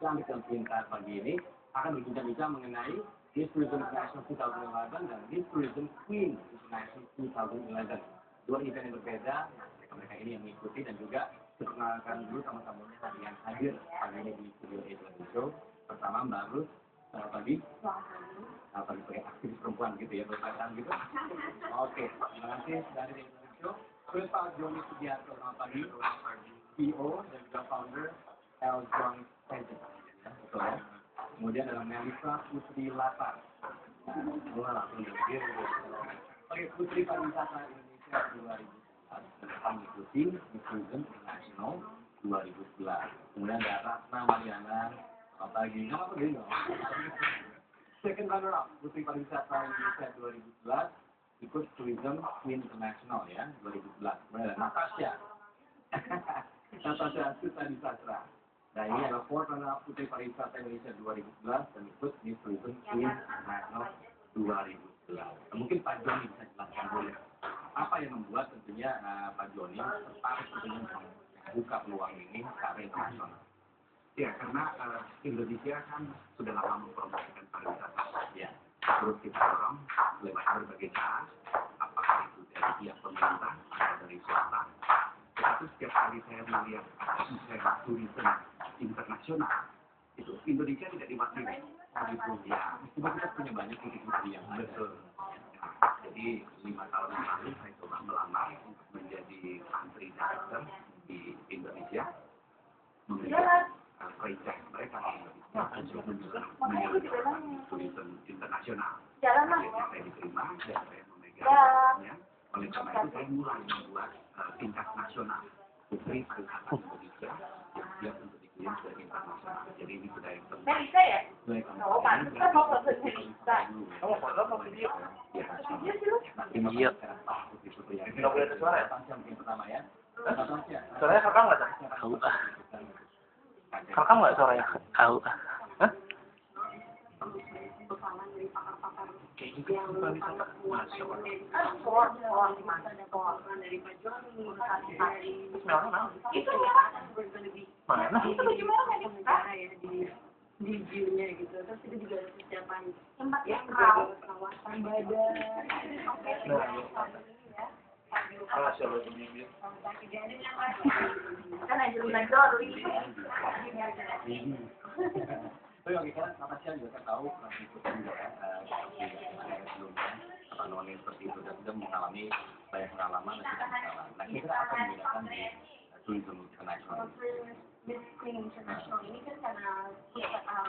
cantik dan pintar pagi ini akan berbincang-bincang mengenai Miss Tourism International 2011 dan Miss Tourism Queen International 2011. Dua event yang berbeda, mereka ini yang mengikuti dan juga diperkenalkan dulu tamu-tamunya yang hadir pagi ini di studio A Show. Pertama Mbak Ruth, selamat pagi. Selamat pagi sebagai aktivis perempuan gitu ya, berpacaran gitu. Oke, terima kasih dari A Show. Terus Pak Joni Sugiarto, selamat pagi. CEO dan juga founder L Joint Venture. Betul ya. Kemudian ada Melissa Putri Latar. Langsung berdiri. Oke, Putri Pariwisata Indonesia 2011 akan mengikuti Miss Tourism International 2011. Kemudian ada Ratna Mariana. Selamat pagi. Nama apa dong? Second runner up Putri Pariwisata Indonesia 2011 ikut Tourism Queen International ya 2011. Kemudian ada Natasha. Natasha Sutadi Sastra. Nah ini adalah fourth runner up Putri Pariwisata Indonesia 2011 dan ikut Miss Tourism Queen International 2011. Mungkin Pak Joni bisa jelaskan dulu apa yang membuat tentunya Pak Joni tertarik dengan membuka peluang ini secara internasional. Ya, karena Indonesia kan sudah lama mempromosikan pariwisata. Ya. Terus kita dorong lewat berbagai cara, apakah itu dari pihak pemerintah atau dari swasta. Tetapi setiap kali saya melihat event turisme internasional, itu Indonesia tidak diwakili. Itu ya, meskipun kita punya banyak titik-titik yang betul. Jadi 5 tahun yang lalu saya coba melamar untuk menjadi country director di Indonesia, memberikan franchise mereka di Indonesia untuk menyelenggarakan turisme internasional. Akhirnya saya diterima dan saya memegangnya. Oleh karena itu saya mulai membuat tingkat nasional Putri Pariwisata Indonesia yang siap untuk dikirim ke internasional. Jadi ini sudah yang penting. Iya. Nggak boleh ada suara ya? Suaranya rekam nggak? Tahu ah. Rekam nggak suaranya? Tahu ah. Hah? Kayak gitu pariwisata masuk. Di view-nya gitu, terus itu juga ada persiapan tempat yang kawasan badan. Kan aja belajar Tapi oke kan, Natasha juga kan tahu pernah ikut juga ya, sebelumnya apa namanya seperti itu dan sudah mengalami banyak pengalaman dan tidak masalah. Nah kira apa yang membedakan di tourism international? Miss Queen International ini kan karena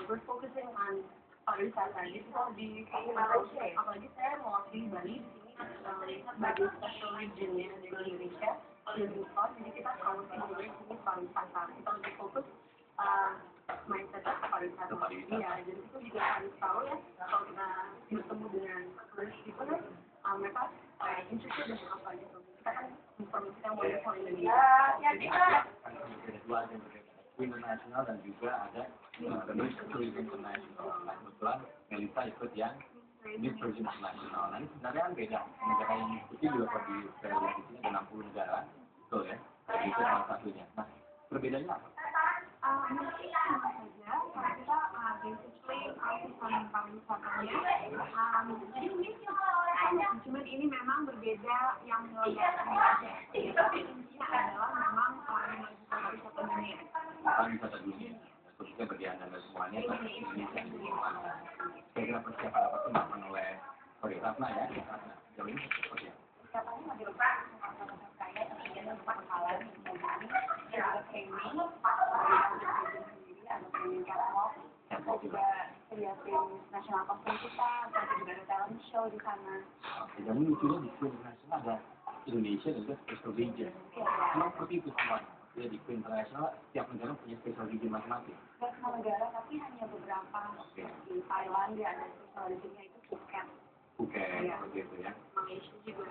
we're focusing on pariwisata, jadi kalau di Malaysia, apalagi saya mewakili Bali di sini sebagai special region-nya dari Indonesia, lebih kos, jadi kita harus mengulik ini pariwisata. Kita lebih fokus mindset pariwisata. Iya, jadi kita juga harus tahu ya kalau kita bertemu dengan tourist people kan, mereka interested dengan apa gitu. Kita kan mempromosikan wonderful Indonesia. Internasional dan juga ada Miss Tourism International. Nah kebetulan Melissa ikut yang Miss Tourism International. Nah ini sebenarnya kan beda. Negara yang mengikuti juga kalau di di sini ada 60 negara, betul ya? Itu salah satunya. Nah perbedaannya apa? Mungkin sama saja, karena kita basically urusan pariwisatanya. Jadi mungkin cuman ini memang berbeda yang menyelenggarakan. Tapi intinya adalah memang memajukan pariwisata dunia. Pariwisata dunia, khususnya bagi anda semuanya Indonesia. Saya kira persiapan apa pun dilakukan oleh Ratna ya, Ratna. Jauh ini seperti apa? Persiapannya masih lupa saya kemudian untuk kepala juga training sendiri ada training catwalk kita juga sediain national costume kita kita juga ada talent show di sana. Jadi lucunya di Queen International ada Indonesia dan juga special region. Memang seperti itu semuanya. Ya di Queen International setiap negara punya special region masing-masing. Tidak semua negara tapi hanya beberapa. Di Thailand dia ada special regionnya itu Phuket. Phuket seperti itu ya. Malaysia juga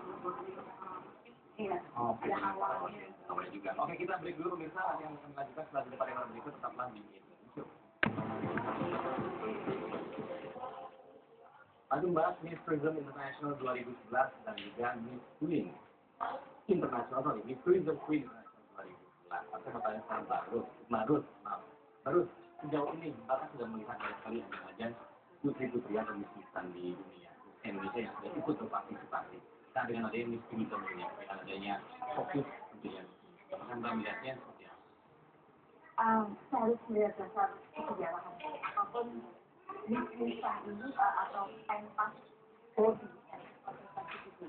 iya. Ada Hawaii juga. Oke kita break dulu pemirsa, yang melanjutkan setelah jeda pada berikut tetaplah di Indonesia. Lalu membahas Miss Tourism International 2011 dan juga Miss Queen International, Miss Tourism Queen International 2011. Saya mau tanya sama Mbak Ruth. sejauh ini Bapak sudah melihat banyak sekali remaja putri-putri atau Miss Nisan di dunia Indonesia yang sudah ikut berpartisipasi. Nah, dengan adanya Miss Tourism ini, dengan adanya fokus tentunya, akan Mbak melihatnya seperti apa? Saya harus melihat dasar kesejarahan. Apapun Miss Nisan ini atau pentas body kontestasi itu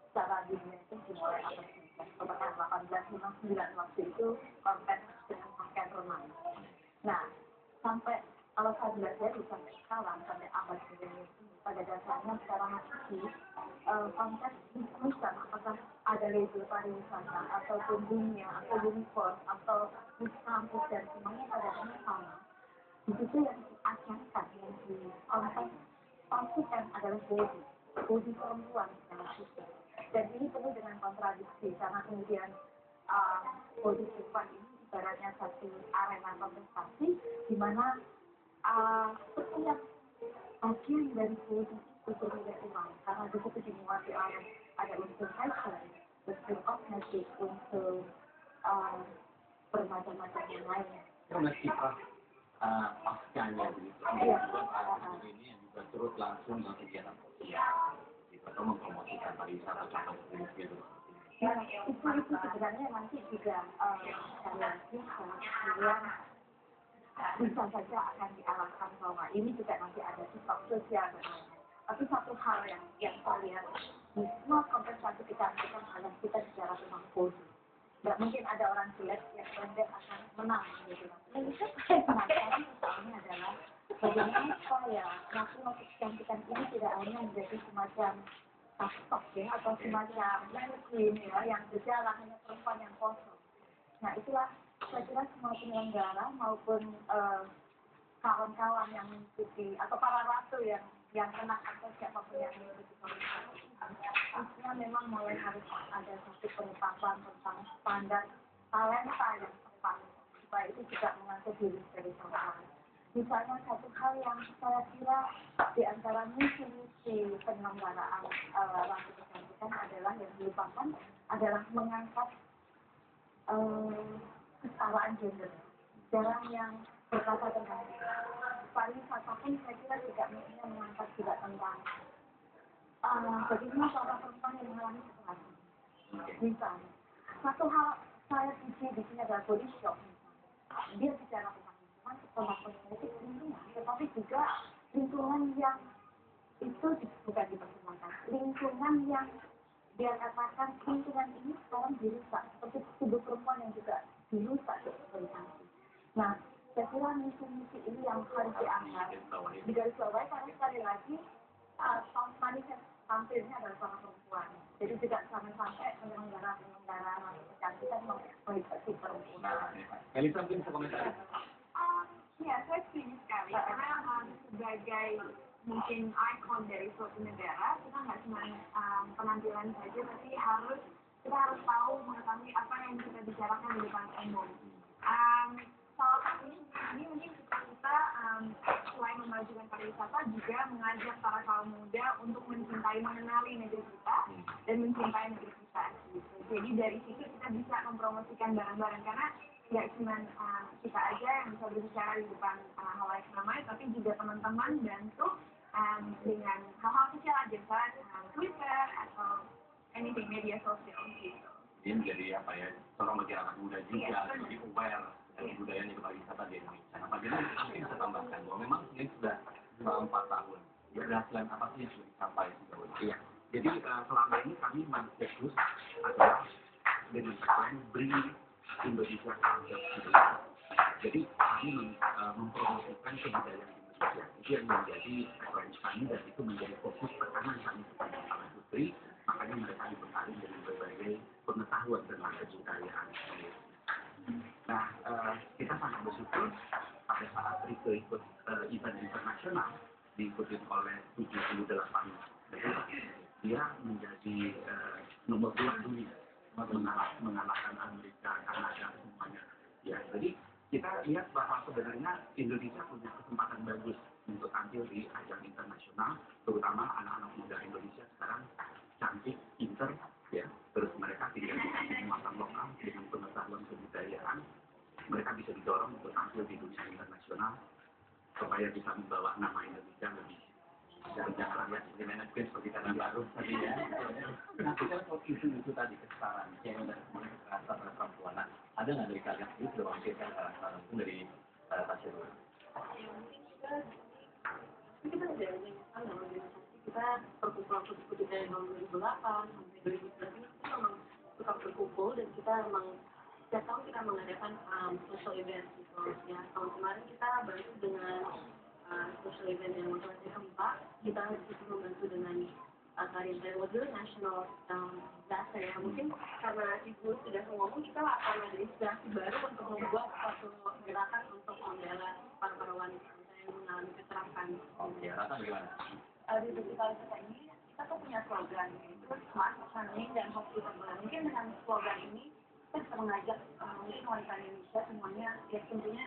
secara dunia itu dimulai abad 1859 waktu itu kontes dengan pakaian remaja. Nah, sampai kalau saya belajar sampai sekarang sampai abad ini pada dasarnya secara hakiki kontes Nisan apakah ada label pariwisata ataupun dunia atau unicorn atau Miss kampus dan semuanya pada dasarnya sama. Di situ yang diajarkan yang di kontes pastikan adalah body perempuan secara khusus. Dan ini penuh dengan kontradiksi karena kemudian body perempuan ini ibaratnya satu arena kontestasi di mana setiap bagian dari body itu berbeda uang karena di situ dimuati ada unsur fashion, unsur kosmetik, unsur bermacam-macam yang lainnya. Karena kiprah paskanya begitu. Iya. Ini yang juga turut langsung dengan kegiatan sosial, atau mempromosikan pariwisata atau gitu. Ya, itu sebenarnya nanti juga kemudian bisa saja akan diarahkan bahwa ini juga nanti ada sifat sosial dan lain-lain. Tapi satu hal yang saya lihat di semua kontestasi kecantikan adalah kita bicara tentang body. Nggak mungkin ada orang jelek yang pendek akan menang gitu. Yang saya penasaran misalnya adalah bagaimana supaya motif kecantikan ini tidak hanya menjadi semacam stok ya atau semacam mannequin ya yang berjalan hanya perempuan yang kosong. Nah itulah saya kira semua penyelenggara maupun kawan-kawan yang mengikuti atau para ratu yang kena atau siapapun yang mengikuti komunitas ini memang mulai harus ada satu penetapan tentang standar talenta yang tepat supaya itu tidak mengatur diri sebagai perempuan. Misalnya satu hal yang saya kira di antara misi-misi penyelenggaraan ratu kecantikan adalah yang dilupakan adalah mengangkat kesetaraan gender. Jarang yang berkata tentang pariwisata pun saya kira tidak mestinya mengangkat juga tentang bagaimana para perempuan yang mengalami kekerasan. Misalnya, satu hal saya puji di sini adalah body shop. Dia bicara tentang kosmetik lingkungan, tetapi juga lingkungan yang itu bukan diperkenalkan. Lingkungan yang dia katakan lingkungan ini sekarang dirusak, seperti tubuh perempuan yang juga dirusak dieksploitasi. Nah, saya kira misi-misi ini yang harus diangkat di garis bawah karena sekali lagi manifest tampilnya adalah seorang perempuan. Jadi tidak sampai penyelenggara kecantikan mengeksploitasi perempuan. Nah, Elisa mungkin bisa komentar. Ya, saya setuju sekali karena sebagai mungkin ikon dari suatu negara kita nggak cuma penampilan saja, tapi kita harus tahu mengetahui apa yang kita bicarakan di depan umum. Salah satunya ini mungkin kita selain memajukan pariwisata juga mengajak para kaum muda untuk mengenali negeri kita dan mencintai negeri kita. Gitu. Jadi dari situ kita bisa mempromosikan barang-barang karena nggak cuma kita aja yang bisa berbicara di depan halayak ramai, tapi juga teman-teman bantu dengan hal-hal kecil aja, misalnya Twitter atau anything media sosial gitu. Dia menjadi apa ya, seorang masyarakat muda juga, jadi aware dengan budayanya pariwisata di Indonesia. Nah, Pak Jena mungkin bisa tambahkan bahwa memang ini sudah 4 tahun. Keberhasilan apa sih yang sudah dicapai sejauh ini? Iya. Jadi selama ini kami fokus adalah dengan tagline Bring Indonesia Culture Indonesia. Jadi kami mempromosikan kebudayaan Indonesia. Itu yang menjadi referensi kami dan itu menjadi fokus pertama kami kepada para putri. Makanya mereka dibekali dengan berbagai pengetahuan tentang kebudayaan. Nah, kita sangat bersyukur pada saat Rike ikut event internasional diikuti oleh 78 negara. Dia menjadi nomor 2 dunia mengalahkan Amerika, Kanada, semuanya. Ya, jadi kita lihat bahwa sebenarnya Indonesia punya kesempatan bagus untuk tampil di ajang internasional, terutama anak-anak muda Indonesia sekarang cantik, pinter, ya, terus mereka tidak dikasih muatan lokal dengan pengetahuan kebudayaan. mereka bisa didorong untuk tampil di dunia internasional supaya bisa membawa nama Indonesia lebih banyak rakyat di manajemen seperti tadi baru tadi ya. Nah, kita kalau isu tadi kesetaraan, yang dari kekerasan terhadap perempuan, nah, ada nggak dari kalian ini sudah memikirkan kesetaraan itu dari Tasya dulu? Kita udah menyiapkan dalam organisasi kita perkumpulan seperti dari tahun 2008 sampai 2011 ini kita memang suka berkumpul dan kita memang setiap tahun kita mengadakan social event gitu ya. Tahun kemarin kita bantu dengan social event yang motivasi keempat, kita disitu membantu dengan tarian Waduh National Disaster ya. Mungkin karena Ibu sudah ngomong, kita akan ada inspirasi baru untuk membuat satu gerakan untuk membela para wanita yang mengalami kekerasan. Oke, Rata gimana? Di digital kita ini kita tuh punya slogan yaitu smart, charming, dan hospitable. Mungkin dengan slogan ini kita bisa mengajak mungkin wanita Indonesia semuanya ya tentunya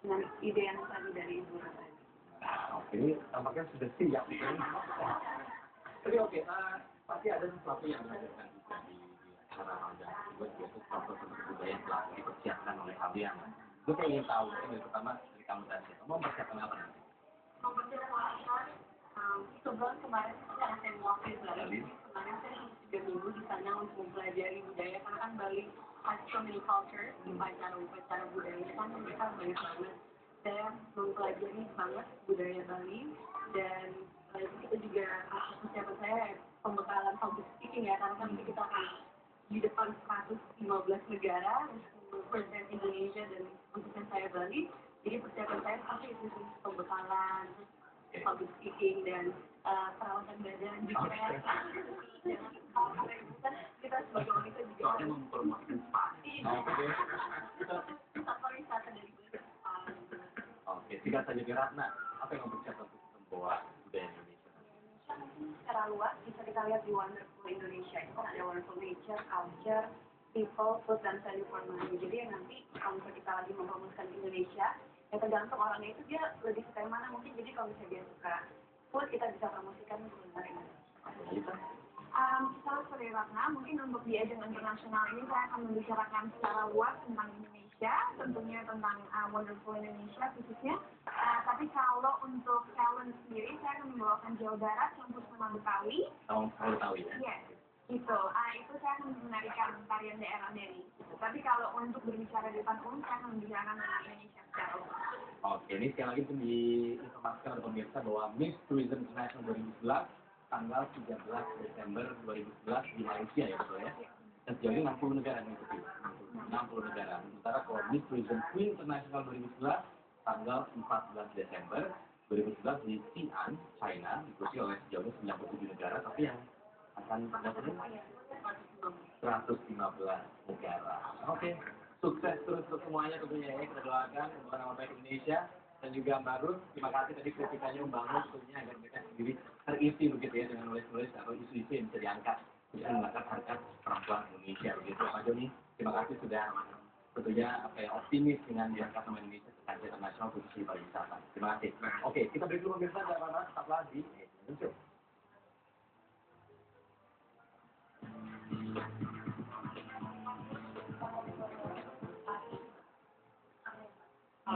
dengan ide yang tadi dari Ibu Rata. Oke, ini tampaknya sudah siap. Tapi oke, pasti ada sesuatu yang dihadirkan di acara Ramadan buat yaitu contoh-contoh budaya yang telah dipersiapkan oleh kalian. Gue kayak ingin tahu, yang pertama dari kamu tadi, kamu mempersiapkan apa nanti? Mempersiapkan sebelum kemarin saya akan wakil Bali. Kemarin saya 3 minggu di sana untuk mempelajari budaya karena kan Bali has so many cultures, upacara budaya kan mereka banyak banget. Saya mempelajari banget budaya Bali dan itu kita juga persiapan saya pembekalan public speaking ya karena kan kita akan di depan 115 negara untuk present Indonesia dan khususnya saya Bali. Jadi persiapan saya pasti itu sih pembekalan, public speaking dan perawatan badan juga. Kita sebagai wanita juga soalnya mempromosikan spa. kita pariwisata dari Bali. Oke, singkat saja Ratna, apa yang mempersiapkan untuk membawa budaya Indonesia? Secara luas bisa kita lihat di Wonderful Indonesia itu kan ada wonderful nature, culture, people, food, dan value for money. Jadi nanti kalau misalnya kita lagi mempromosikan Indonesia, ya tergantung orangnya itu dia lebih suka yang mana mungkin. Jadi kalau misalnya dia suka food, kita bisa promosikan kuliner Indonesia. Kalau seperti Ratna, mungkin untuk di ajang internasional ini saya akan membicarakan secara luas tentang Indonesia, tentunya tentang Wonderful Indonesia khususnya. Tapi kalau untuk talent sendiri, saya akan membawakan Jawa Barat untuk sama Betawi. Kamu tahu ya? Yes, itu. Itu saya akan menarikan tarian daerah dari. Tapi kalau untuk berbicara di depan umum, saya akan membicarakan tentang Indonesia secara umum. Oke, ini sekali lagi pun diinformasikan oleh pemirsa bahwa Miss Tourism International 2011 tanggal 13 Desember 2011 di Malaysia ya betul ya? Dan sejauh ini 60 negara yang mengikuti. 60 negara. Sementara kalau Miss Tourism Queen International 2011 tanggal 14 Desember 2011 di Xi'an, China, diikuti oleh sejauh ini 97 negara, tapi yang akan bergabung 115 negara. Oke, sukses terus untuk semuanya tentunya ya, kita doakan untuk nama baik Indonesia dan juga Mbak Ruth, terima kasih tadi kritikanya membangun tentunya agar mereka sendiri terisi begitu ya dengan nulis-nulis atau isu-isu yang bisa diangkat bisa mengangkat harkat perempuan Indonesia begitu. Pak Joni, terima kasih sudah tentunya optimis dengan diangkat nama Indonesia ke kancah internasional khususnya di pariwisata. Terima kasih. Oke, kita beri dulu pemirsa.